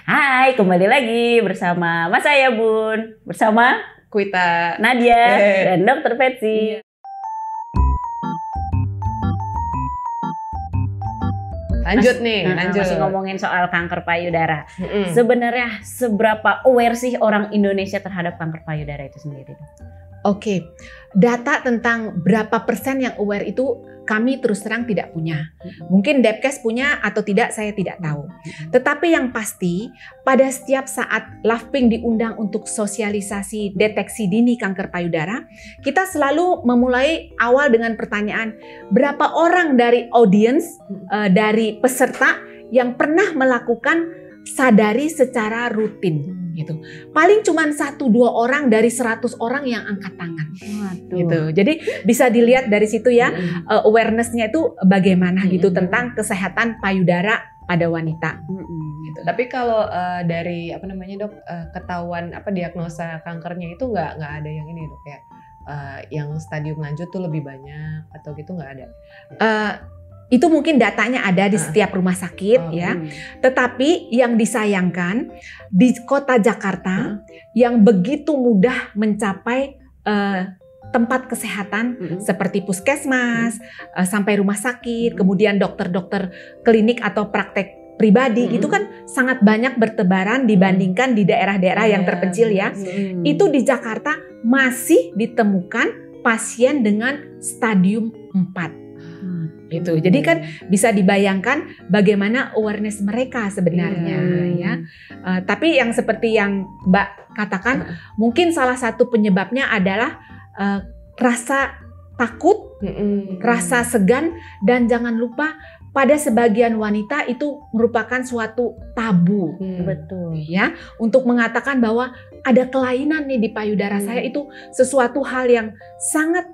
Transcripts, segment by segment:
Hai, kembali lagi bersama Mas saya Bun, bersama Kuita, Nadia dan Dokter Vetsi. Lanjut nih, Masih ngomongin soal kanker payudara. Mm-mm. Sebenarnya seberapa aware sih orang Indonesia terhadap kanker payudara itu sendiri? Oke, data tentang berapa persen yang aware itu kami terus terang tidak punya. Mungkin Depkes punya atau tidak, saya tidak tahu. Tetapi yang pasti, pada setiap saat LAVPING diundang untuk sosialisasi deteksi dini kanker payudara, kita selalu memulai awal dengan pertanyaan, berapa orang dari audiens, dari peserta yang pernah melakukan sadari secara rutin gitu. Paling cuma 1-2 orang dari 100 orang yang angkat tangan. Gitu. Jadi bisa dilihat dari situ ya, awareness-nya itu bagaimana gitu tentang kesehatan payudara pada wanita. Gitu. Tapi kalau dari dok, ketahuan diagnosa kankernya itu nggak ada yang ini dok ya, yang stadium lanjut tuh lebih banyak atau gitu nggak ada? Itu mungkin datanya ada di setiap rumah sakit ya. Tetapi yang disayangkan di kota Jakarta yang begitu mudah mencapai tempat kesehatan seperti puskesmas, sampai rumah sakit, kemudian dokter-dokter klinik atau praktek pribadi itu kan sangat banyak bertebaran dibandingkan di daerah-daerah yang terpencil ya. Itu di Jakarta masih ditemukan pasien dengan stadium 4. Gitu. Jadi kan bisa dibayangkan bagaimana awareness mereka sebenarnya ya. Tapi yang seperti yang Mbak katakan, mungkin salah satu penyebabnya adalah rasa takut, rasa segan, dan jangan lupa pada sebagian wanita itu merupakan suatu tabu. Betul ya, untuk mengatakan bahwa ada kelainan nih di payudara saya, itu sesuatu hal yang sangat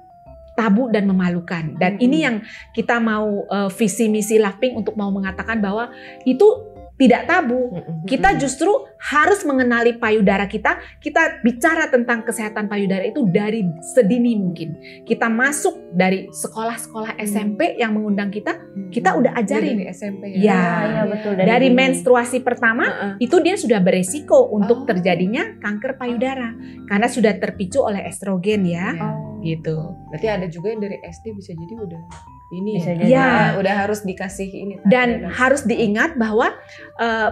tabu dan memalukan. Dan ini yang kita mau visi misi LAVPING untuk mau mengatakan bahwa itu tidak tabu. Kita justru harus mengenali payudara kita. Kita bicara tentang kesehatan payudara itu dari sedini mungkin. Kita masuk dari sekolah-sekolah SMP yang mengundang kita udah ajarin. Dari SMP ya betul. Dari menstruasi pertama itu dia sudah beresiko untuk terjadinya kanker payudara karena sudah terpicu oleh estrogen ya. Gitu. Berarti ada juga yang dari SD bisa jadi udah ini bisa udah harus dikasih ini. Dan harus diingat bahwa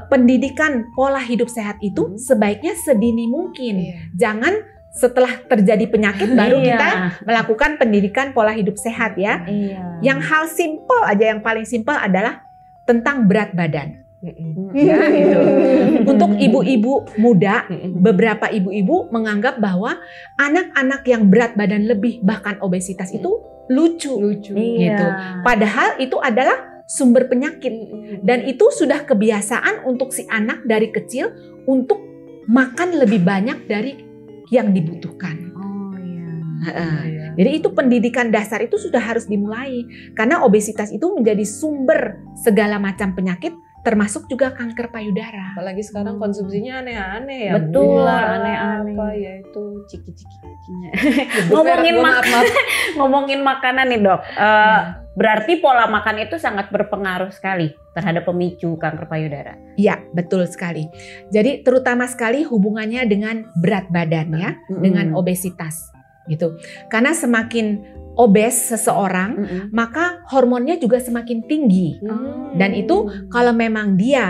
pendidikan pola hidup sehat itu sebaiknya sedini mungkin. Jangan setelah terjadi penyakit baru kita melakukan pendidikan pola hidup sehat ya. Yang hal simpel aja, yang paling simpel adalah tentang berat badan. Ya, gitu. Untuk ibu-ibu muda, beberapa ibu-ibu menganggap bahwa anak-anak yang berat badan lebih bahkan obesitas itu lucu. Gitu. Padahal itu adalah sumber penyakit dan itu sudah kebiasaan untuk si anak dari kecil untuk makan lebih banyak dari yang dibutuhkan. Jadi itu pendidikan dasar itu sudah harus dimulai karena obesitas itu menjadi sumber segala macam penyakit termasuk juga kanker payudara. Apalagi sekarang konsumsinya aneh-aneh ya. Betul, aneh-aneh. Apa ya itu ciki-ciki. Ngomongin makanan nih dok. Berarti pola makan itu sangat berpengaruh sekali terhadap pemicu kanker payudara. Iya, betul sekali. Jadi terutama sekali hubungannya dengan berat badan ya, dengan obesitas gitu. Karena semakin obes seseorang, maka hormonnya juga semakin tinggi. Dan itu kalau memang dia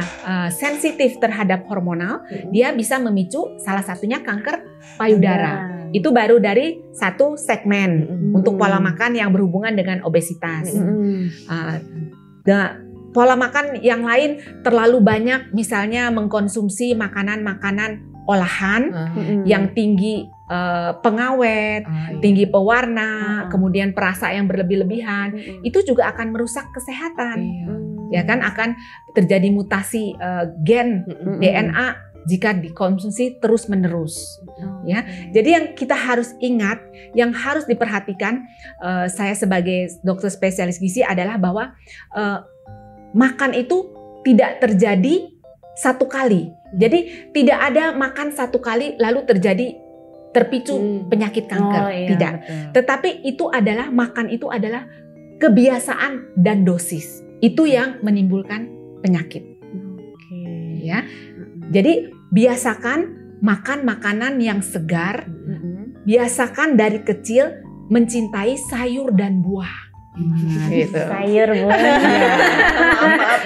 sensitif terhadap hormonal, dia bisa memicu salah satunya kanker payudara. Itu baru dari satu segmen untuk pola makan yang berhubungan dengan obesitas. Pola makan yang lain terlalu banyak, misalnya mengkonsumsi makanan-makanan olahan yang tinggi pengawet, tinggi pewarna, kemudian perasa yang berlebih-lebihan, itu juga akan merusak kesehatan. Ya kan, akan terjadi mutasi gen DNA jika dikonsumsi terus-menerus. Ya, jadi yang kita harus ingat, yang harus diperhatikan, saya sebagai dokter spesialis gizi adalah bahwa makan itu tidak terjadi satu kali. Jadi tidak ada makan satu kali lalu terpicu penyakit kanker, tidak. Betul. Tetapi itu adalah makan itu adalah kebiasaan dan dosis. Itu yang menimbulkan penyakit. Ya. Jadi biasakan makan makanan yang segar, biasakan dari kecil mencintai sayur dan buah. Gitu. Sayur buah.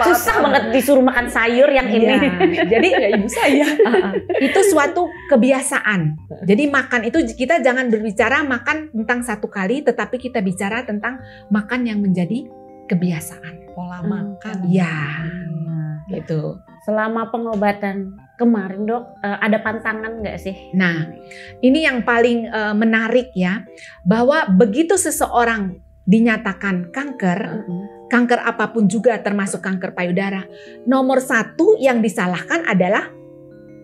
Susah banget disuruh makan sayur yang ini. Jadi ya ibu saya. Itu suatu kebiasaan. Jadi makan itu kita jangan berbicara makan tentang satu kali, tetapi kita bicara tentang makan yang menjadi kebiasaan. Pola makan. Ya, gitu. Selama pengobatan kemarin dok, ada pantangan nggak sih? Nah, ini yang paling menarik ya, bahwa begitu seseorang dinyatakan kanker, kanker apapun juga termasuk kanker payudara, nomor satu yang disalahkan adalah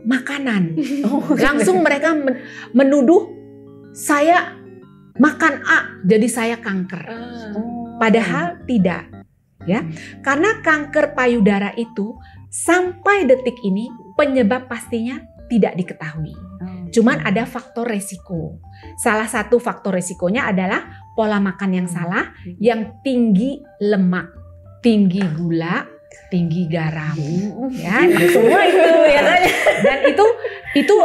makanan. Langsung mereka menuduh saya makan A jadi saya kanker. Padahal tidak, ya. Karena kanker payudara itu sampai detik ini penyebab pastinya tidak diketahui. Cuman ada faktor resiko. Salah satu faktor resikonya adalah pola makan yang salah, yang tinggi lemak, tinggi gula, tinggi garam, ya semua itu biasanya. Dan itu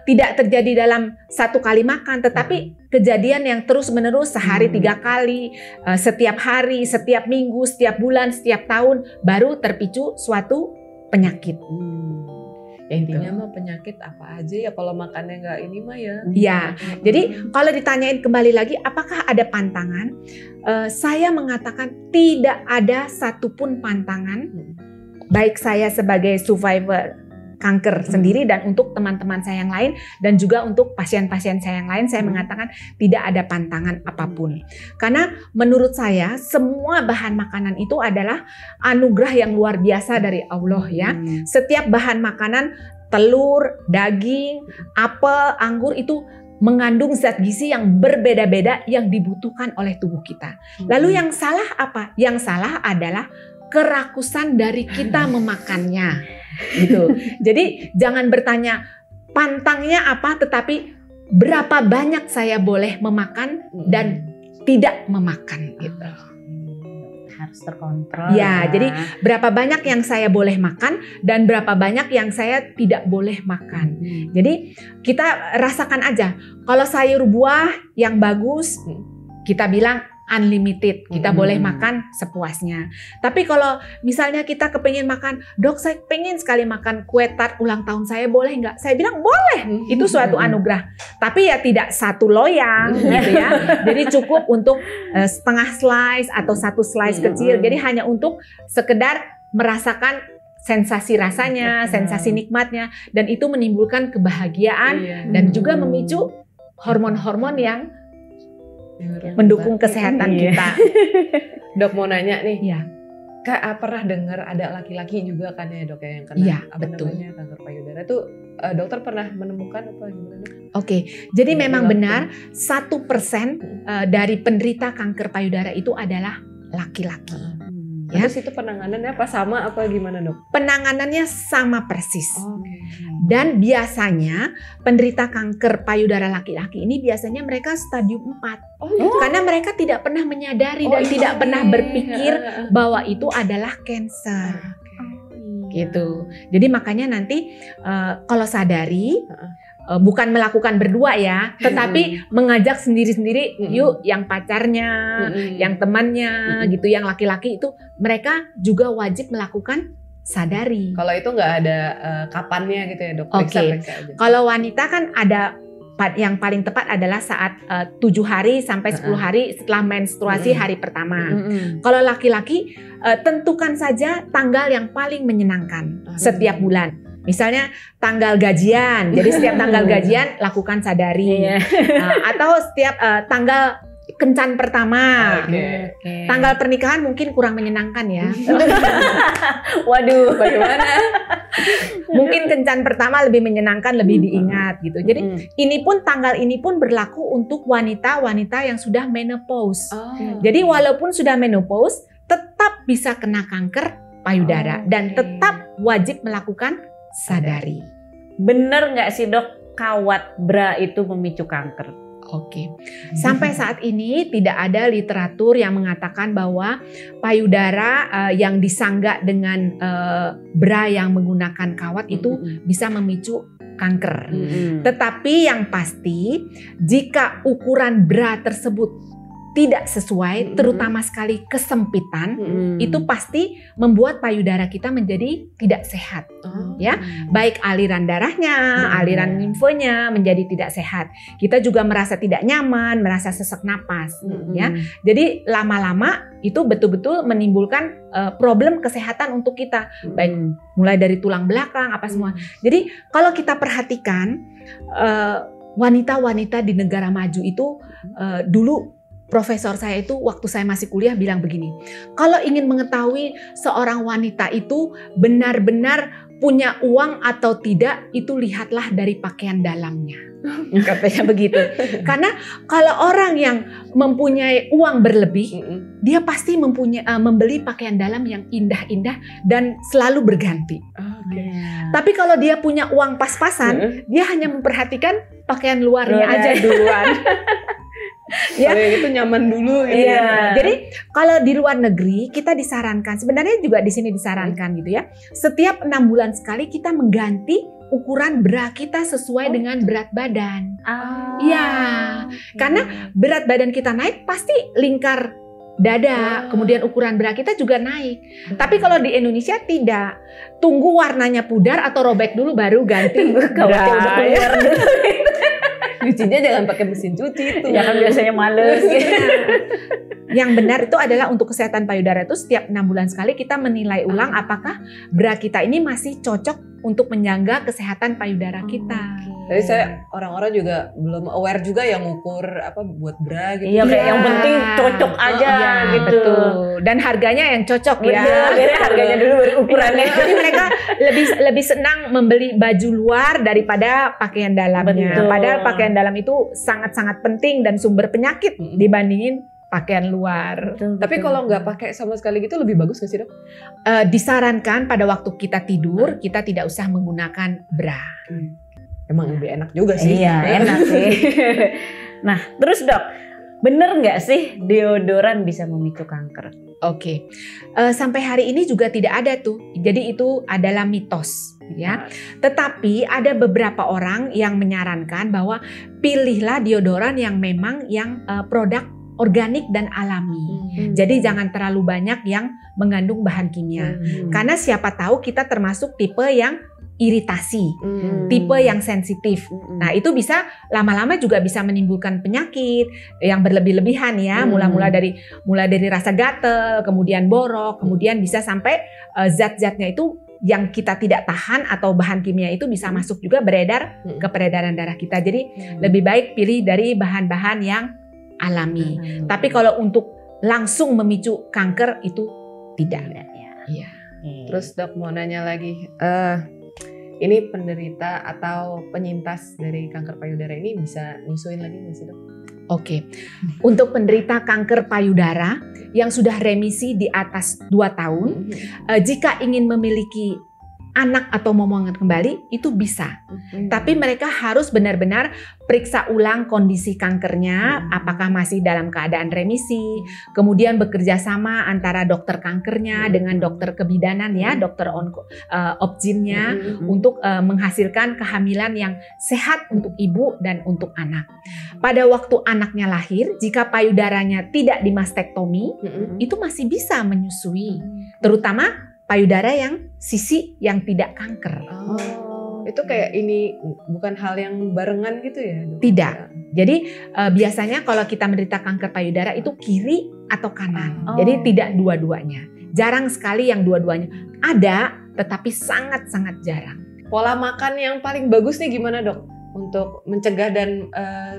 tidak terjadi dalam satu kali makan, tetapi kejadian yang terus menerus sehari 3 kali, setiap hari, setiap minggu, setiap bulan, setiap tahun, baru terpicu suatu penyakit. Ya intinya mah penyakit apa aja ya kalau makannya nggak ini mah ya. Ya, jadi kalau ditanyain kembali lagi apakah ada pantangan, saya mengatakan tidak ada satupun pantangan, baik saya sebagai survivor kanker sendiri dan untuk teman-teman saya yang lain dan juga untuk pasien-pasien saya yang lain, saya mengatakan tidak ada pantangan apapun. Karena menurut saya semua bahan makanan itu adalah anugerah yang luar biasa dari Allah ya. Setiap bahan makanan, telur, daging, apel, anggur itu mengandung zat gizi yang berbeda-beda yang dibutuhkan oleh tubuh kita. Lalu yang salah apa? Yang salah adalah kerakusan dari kita memakannya. Gitu. Jadi jangan bertanya pantangnya apa, tetapi berapa banyak saya boleh memakan dan tidak memakan gitu. Harus terkontrol. Ya, jadi berapa banyak yang saya boleh makan dan berapa banyak yang saya tidak boleh makan. Jadi kita rasakan aja. Kalau sayur buah yang bagus, kita bilang unlimited, kita boleh makan sepuasnya. Tapi kalau misalnya kita kepengen makan, dok saya pengen sekali makan kue tart ulang tahun saya, boleh nggak? Saya bilang boleh, itu suatu anugerah. Tapi ya tidak satu loyang gitu ya. Jadi cukup untuk setengah slice atau satu slice kecil. Jadi hanya untuk sekedar merasakan sensasi rasanya, sensasi nikmatnya, dan itu menimbulkan kebahagiaan dan juga memicu hormon-hormon yang mendukung kesehatan kita. Dok mau nanya nih, ya. Kak pernah dengar ada laki-laki juga kan ya dok yang kena namanya kanker payudara tuh, dokter pernah menemukan apa gimana dok? Oke, jadi memang benar 1% dari penderita kanker payudara itu adalah laki-laki. Ya. Terus itu penanganannya apa sama apa gimana dok? Penanganannya sama persis. Dan biasanya penderita kanker payudara laki-laki ini biasanya mereka stadium 4. Karena mereka tidak pernah menyadari dan tidak pernah berpikir bahwa itu adalah kanker. Gitu. Jadi makanya nanti kalau sadari bukan melakukan berdua ya, tetapi mengajak sendiri-sendiri, yuk yang pacarnya, yang temannya gitu, yang laki-laki itu mereka juga wajib melakukan sadari. Kalau itu nggak ada kapannya gitu ya dok? Oke. Kalau wanita kan ada yang paling tepat adalah saat 7 hari sampai 10 hari setelah menstruasi hari pertama. Kalau laki-laki tentukan saja tanggal yang paling menyenangkan setiap bulan. Misalnya tanggal gajian, jadi setiap tanggal gajian lakukan sadari. Atau setiap tanggal kencan pertama. Tanggal pernikahan mungkin kurang menyenangkan ya. Waduh, bagaimana? Mungkin kencan pertama lebih menyenangkan, lebih diingat gitu. Jadi tanggal ini pun berlaku untuk wanita-wanita yang sudah menopause. Jadi walaupun sudah menopause, tetap bisa kena kanker payudara dan tetap wajib melakukan sadari. Bener nggak sih dok, kawat bra itu memicu kanker? Oke. Sampai saat ini tidak ada literatur yang mengatakan bahwa payudara yang disangga dengan bra yang menggunakan kawat itu bisa memicu kanker. Tetapi yang pasti jika ukuran bra tersebut tidak sesuai, terutama sekali kesempitan, itu pasti membuat payudara kita menjadi tidak sehat. Ya, baik aliran darahnya, aliran limfonya menjadi tidak sehat. Kita juga merasa tidak nyaman, merasa sesak napas. Ya, jadi lama-lama itu betul-betul menimbulkan problem kesehatan untuk kita, baik mulai dari tulang belakang apa semua. Jadi kalau kita perhatikan wanita-wanita di negara maju itu dulu. Profesor saya itu waktu saya masih kuliah bilang begini, kalau ingin mengetahui seorang wanita itu benar-benar punya uang atau tidak, itu lihatlah dari pakaian dalamnya. Katanya begitu. Karena kalau orang yang mempunyai uang berlebih, dia pasti membeli pakaian dalam yang indah-indah dan selalu berganti. Tapi kalau dia punya uang pas-pasan, dia hanya memperhatikan pakaian luarnya aja duluan. Ya, itu nyaman dulu. Iya. Jadi kalau di luar negeri kita disarankan, sebenarnya juga di sini disarankan gitu ya. Setiap 6 bulan sekali kita mengganti ukuran bra kita sesuai dengan berat badan. Iya. Karena berat badan kita naik pasti lingkar dada, kemudian ukuran bra kita juga naik. Tapi kalau di Indonesia tidak. Tunggu warnanya pudar atau robek dulu baru ganti Kawatnya udah keluar dulu. Cucinya jangan pakai mesin cuci itu. Ya kan biasanya males. Yang benar itu adalah untuk kesehatan payudara itu setiap 6 bulan sekali kita menilai ulang apakah bra kita ini masih cocok untuk menjaga kesehatan payudara kita. Jadi saya orang-orang juga belum aware juga yang ngukur apa buat bra gitu. Iya, kayak yang penting cocok aja gitu. Betul. Dan harganya yang cocok ya. Betul, harganya dulu baru ukurannya. Jadi mereka lebih senang membeli baju luar daripada pakaian dalamnya. Betul. Padahal pakaian dalam itu sangat-sangat penting dan sumber penyakit dibandingin pakaian luar. Tapi kalau nggak pakai sama sekali gitu lebih bagus nggak sih, Dok? Disarankan pada waktu kita tidur kita tidak usah menggunakan bra. Emang lebih enak juga sih. Iya, enak sih. Nah, terus Dok, bener nggak sih deodoran bisa memicu kanker? Oke. Sampai hari ini juga tidak ada tuh. Jadi itu adalah mitos, ya. Tetapi ada beberapa orang yang menyarankan bahwa pilihlah deodoran yang memang yang produk organik dan alami. Jadi jangan terlalu banyak yang mengandung bahan kimia. Karena siapa tahu kita termasuk tipe yang iritasi, tipe yang sensitif. Nah, itu bisa lama-lama juga bisa menimbulkan penyakit yang berlebih-lebihan ya. Mulai dari rasa gatel, kemudian borok, kemudian bisa sampai zat-zatnya itu yang kita tidak tahan atau bahan kimia itu bisa masuk juga beredar ke peredaran darah kita. Jadi lebih baik pilih dari bahan-bahan yang alami. Tapi kalau untuk langsung memicu kanker itu tidak. Iya. Terus Dok mau nanya lagi, ini penderita atau penyintas dari kanker payudara ini bisa nyusuin lagi nggak sih, Dok? Oke. Untuk penderita kanker payudara yang sudah remisi di atas 2 tahun, jika ingin memiliki anak atau momongan kembali itu bisa. Tapi mereka harus benar-benar periksa ulang kondisi kankernya, apakah masih dalam keadaan remisi, kemudian bekerja sama antara dokter kankernya dengan dokter kebidanan ya, dokter obginnya untuk menghasilkan kehamilan yang sehat untuk ibu dan untuk anak. Pada waktu anaknya lahir, jika payudaranya tidak dimastektomi, itu masih bisa menyusui, terutama payudara yang sisi yang tidak kanker. Itu kayak ini bukan hal yang barengan gitu ya, Dok? Tidak. Jadi biasanya kalau kita menderita kanker payudara itu kiri atau kanan. Jadi tidak dua-duanya. Jarang sekali yang dua-duanya. Ada, tetapi sangat-sangat jarang. Pola makan yang paling bagus nih gimana, Dok? Untuk mencegah dan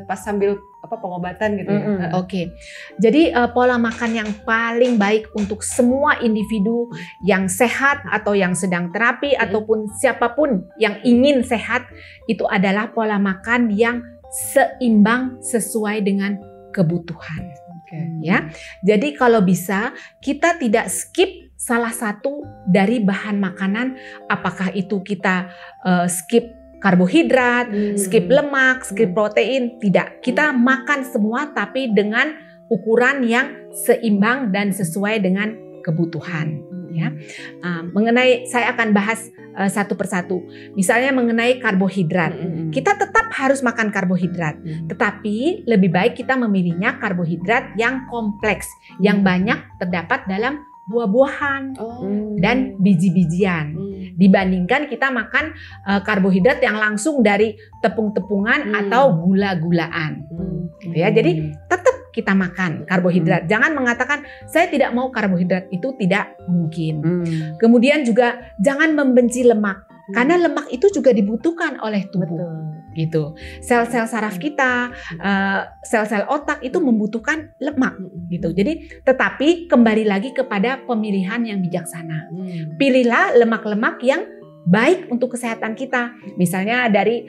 pas sambil pengobatan gitu ya. Oke. Jadi pola makan yang paling baik untuk semua individu yang sehat atau yang sedang terapi ataupun siapapun yang ingin sehat itu adalah pola makan yang seimbang sesuai dengan kebutuhan. Ya. Jadi kalau bisa kita tidak skip salah satu dari bahan makanan, apakah itu kita skip karbohidrat, skip lemak, skip protein, tidak. Kita makan semua tapi dengan ukuran yang seimbang dan sesuai dengan kebutuhan. Ya, mengenai saya akan bahas satu persatu. Misalnya mengenai karbohidrat, kita tetap harus makan karbohidrat, tetapi lebih baik kita memilihnya karbohidrat yang kompleks, yang banyak terdapat dalam buah-buahan dan biji-bijian, dibandingkan kita makan karbohidrat yang langsung dari tepung-tepungan atau gula-gulaan. Ya, jadi tetap kita makan karbohidrat. Jangan mengatakan saya tidak mau karbohidrat, itu tidak mungkin. Kemudian juga jangan membenci lemak, karena lemak itu juga dibutuhkan oleh tubuh. Gitu. Sel-sel saraf kita, sel-sel otak itu membutuhkan lemak gitu. Jadi tetapi kembali lagi kepada pemilihan yang bijaksana. Pilihlah lemak-lemak yang baik untuk kesehatan kita. Misalnya dari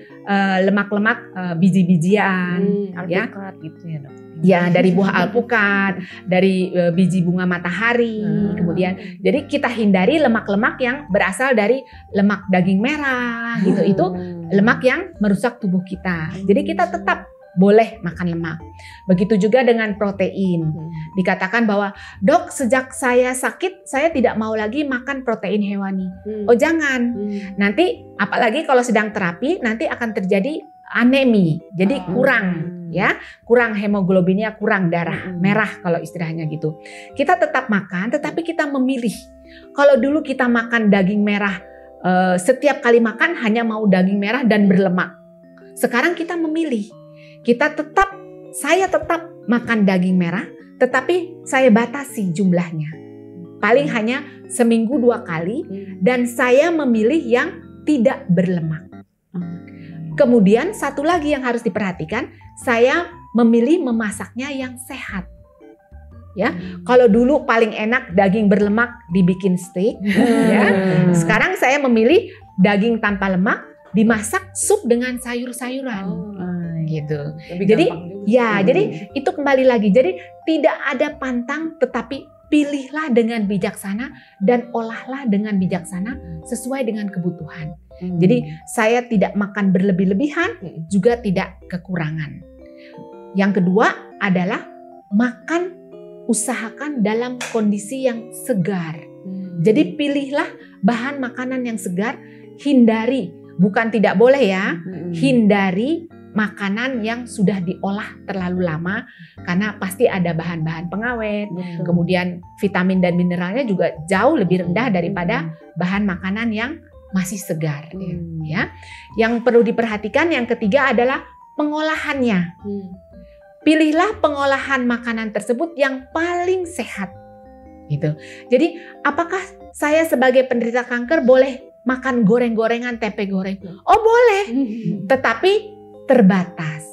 lemak-lemak biji-bijian, alpukat gitu ya, Dok. Ya, dari buah alpukat, dari biji bunga matahari, kemudian jadi kita hindari lemak-lemak yang berasal dari lemak daging merah gitu. Itu lemak yang merusak tubuh kita. Jadi kita tetap boleh makan lemak. Begitu juga dengan protein. Dikatakan bahwa, "Dok, sejak saya sakit, saya tidak mau lagi makan protein hewani." Oh, jangan. Nanti apalagi kalau sedang terapi, nanti akan terjadi anemi. Jadi kurang ya, kurang hemoglobinnya, kurang darah merah kalau istilahnya gitu. Kita tetap makan, tetapi kita memilih. Kalau dulu kita makan daging merah, setiap kali makan hanya mau daging merah dan berlemak. Sekarang kita memilih. Saya tetap makan daging merah, tetapi saya batasi jumlahnya. Paling hanya seminggu 2 kali, dan saya memilih yang tidak berlemak. Kemudian satu lagi yang harus diperhatikan, saya memilih memasaknya yang sehat. Ya, kalau dulu paling enak daging berlemak dibikin steak, ya. Sekarang saya memilih daging tanpa lemak dimasak sup dengan sayur-sayuran. Gitu. Jadi jadi itu kembali lagi. Jadi tidak ada pantang, tetapi pilihlah dengan bijaksana dan olahlah dengan bijaksana sesuai dengan kebutuhan. Jadi saya tidak makan berlebih-lebihan, juga tidak kekurangan. Yang kedua adalah usahakan dalam kondisi yang segar. Jadi pilihlah bahan makanan yang segar, hindari, bukan tidak boleh ya, hindari makanan yang sudah diolah terlalu lama, karena pasti ada bahan-bahan pengawet. Kemudian vitamin dan mineralnya juga jauh lebih rendah daripada bahan makanan yang masih segar. Ya. Yang perlu diperhatikan yang ketiga adalah pengolahannya. Pilihlah pengolahan makanan tersebut yang paling sehat. Gitu. Jadi apakah saya sebagai penderita kanker boleh makan goreng-gorengan, tempe goreng? Oh, boleh. Tetapi terbatas.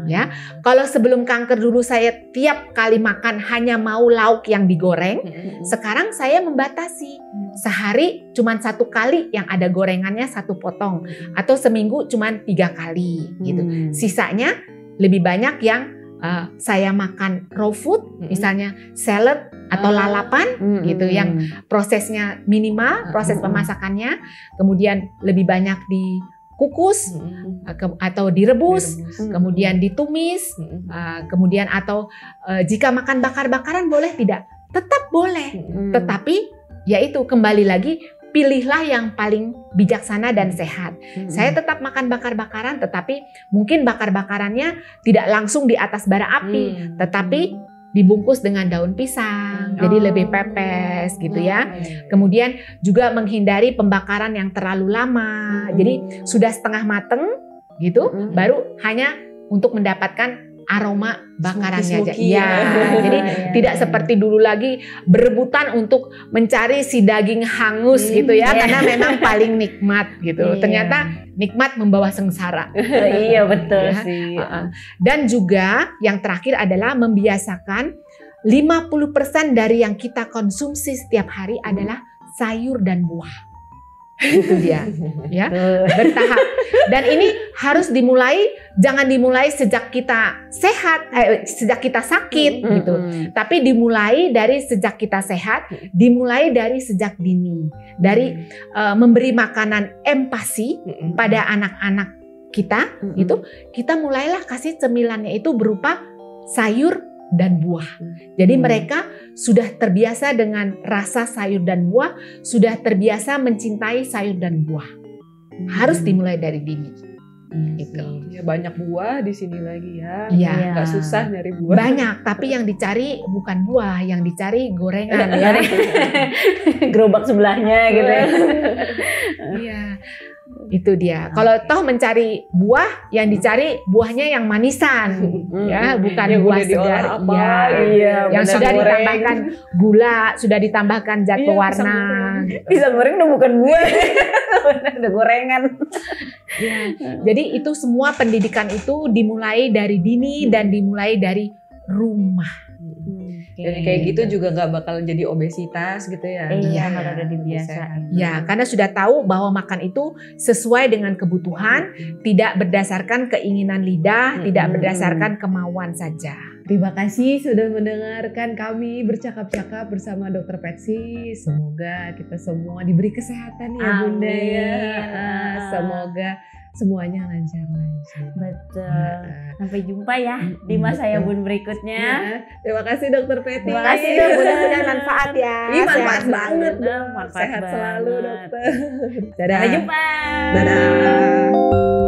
Ya, kalau sebelum kanker dulu saya tiap kali makan hanya mau lauk yang digoreng, sekarang saya membatasi. Sehari cuma 1 kali yang ada gorengannya 1 potong, atau seminggu cuma 3 kali gitu. Sisanya lebih banyak yang saya makan raw food, misalnya salad atau lalapan gitu, yang prosesnya minimal, proses pemasakannya, kemudian lebih banyak dikukus atau direbus, kemudian ditumis, kemudian atau jika makan bakar-bakaran boleh tidak? Tetap boleh, tetapi yaitu kembali lagi, pilihlah yang paling bijaksana dan sehat. Saya tetap makan bakar-bakaran, tetapi mungkin bakar-bakarannya tidak langsung di atas bara api, tetapi dibungkus dengan daun pisang, jadi lebih pepes gitu ya. Kemudian juga menghindari pembakaran yang terlalu lama, jadi sudah setengah mateng gitu, baru hanya untuk mendapatkan aroma bakarannya aja. Iya, jadi tidak seperti dulu lagi berebutan untuk mencari si daging hangus gitu ya, karena memang paling nikmat gitu. Ternyata nikmat membawa sengsara. Iya, betul sih. Dan juga yang terakhir adalah membiasakan 50% dari yang kita konsumsi setiap hari adalah sayur dan buah. Itu dia, ya, bertahap. Dan ini harus jangan dimulai sejak kita sehat, sejak kita sakit gitu. Tapi dimulai dari sejak kita sehat, dimulai dari sejak dini, dari memberi makanan empati pada anak-anak kita, itu kita mulailah kasih cemilannya itu berupa sayur dan buah. Jadi mereka sudah terbiasa dengan rasa sayur dan buah, sudah terbiasa mencintai sayur dan buah. Harus dimulai dari dini. Gitu. Ya, banyak buah di sini lagi ya. Iya. Nggak susah nyari buah. Banyak, tapi yang dicari bukan buah, yang dicari gorengan ya. Gerobak sebelahnya gitu ya. Iya. Itu dia. Kalau toh mencari buah, yang dicari buahnya yang manisan, ya, bukan yang buah udah diolah segar. apa, iya, Yang benar, sudah goreng. ditambahkan gula, sudah ditambahkan zat Iya, pewarna. Pisang goreng udah bukan buah. Udah gorengan. Ya. Jadi itu semua pendidikan itu dimulai dari dini dan dimulai dari rumah. Jadi kayak gitu juga nggak bakal jadi obesitas gitu ya. Iya, Iya. kalau udah dibiasain. Ya, karena sudah tahu bahwa makan itu sesuai dengan kebutuhan, tidak berdasarkan keinginan lidah, tidak berdasarkan kemauan saja. Terima kasih sudah mendengarkan kami bercakap-cakap bersama Dr. Patsy. Semoga kita semua diberi kesehatan ya Bunda ya. Amin. Semoga semuanya lancar. Betul. Sampai jumpa ya di masa ya Bun berikutnya. Ya, terima kasih Dr. Patsy. Terima kasih dok, mudah-mudahan manfaat ya. Ih, manfaat Sehat banget selalu. dong. Manfaat Sehat selalu banget. dokter. Dadah. Sampai jumpa. Dadah.